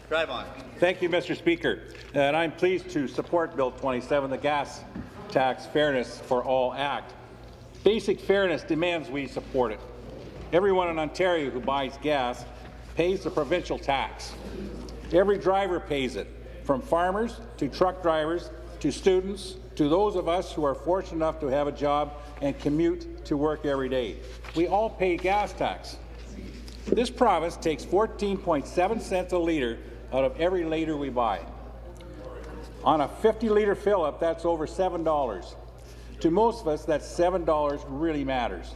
Drive on. Thank you, Mr. Speaker. And I'm pleased to support Bill 27, the Gas Tax Fairness for All Act. Basic fairness demands we support it. Everyone in Ontario who buys gas pays the provincial tax. Every driver pays it, from farmers to truck drivers to students to those of us who are fortunate enough to have a job and commute to work every day. We all pay gas tax. This province takes 14.7 cents a litre out of every litre we buy. On a 50-litre fill-up, that's over $7. To most of us, that $7 really matters.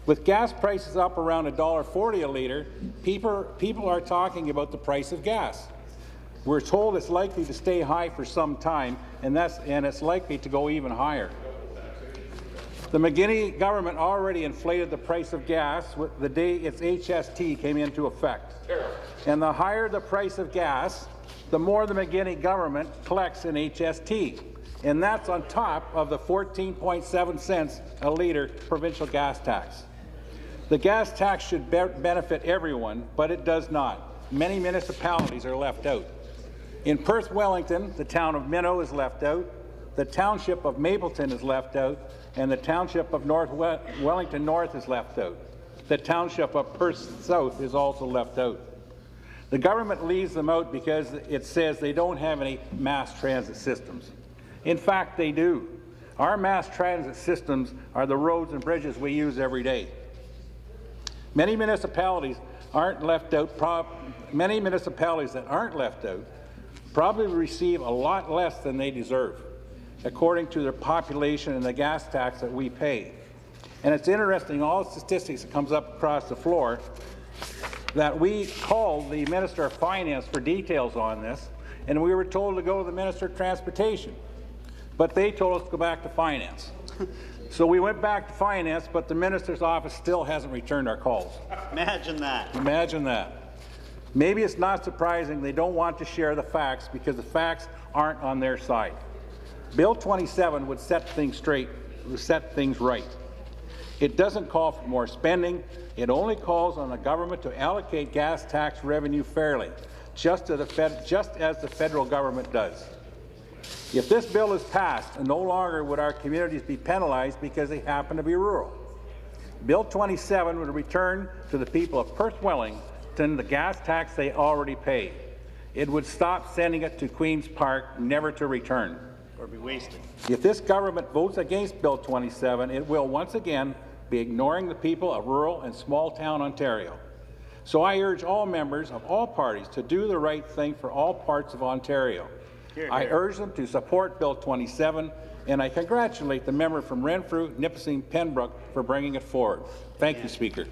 With gas prices up around $1.40 a litre, people are talking about the price of gas. We're told it's likely to stay high for some time, and it's likely to go even higher. The McGuinty government already inflated the price of gas the day its HST came into effect. And the higher the price of gas, the more the McGuinty government collects in HST. And that's on top of the 14.7 cents a litre provincial gas tax. The gas tax should benefit everyone, but it does not. Many municipalities are left out. In Perth-Wellington, the town of Minnow is left out, the township of Mapleton is left out, and the township of Wellington North is left out. The township of Perth South is also left out. The government leaves them out because it says they don't have any mass transit systems. In fact, they do. Our mass transit systems are the roads and bridges we use every day. Many municipalities that aren't left out probably receive a lot less than they deserve, according to their population and the gas tax that we pay. And it's interesting, all the statistics that comes up across the floor, that we called the Minister of Finance for details on this, and we were told to go to the Minister of Transportation. But they told us to go back to Finance. So we went back to Finance, but the Minister's office still hasn't returned our calls. Imagine that. Imagine that. Maybe it's not surprising they don't want to share the facts because the facts aren't on their side. Bill 27 would set things straight, would set things right. It doesn't call for more spending. It only calls on the government to allocate gas tax revenue fairly, just as the federal government does. If this bill is passed, no longer would our communities be penalized because they happen to be rural. Bill 27 would return to the people of Perth-Wellington the gas tax they already pay. It would stop sending it to Queen's Park, never to return. Or be wasted. If this government votes against Bill 27, it will once again be ignoring the people of rural and small-town Ontario. So I urge all members of all parties to do the right thing for all parts of Ontario. Here. I urge them to support Bill 27, and I congratulate the member from Renfrew, Nipissing, Pembroke for bringing it forward. Thank you, Speaker.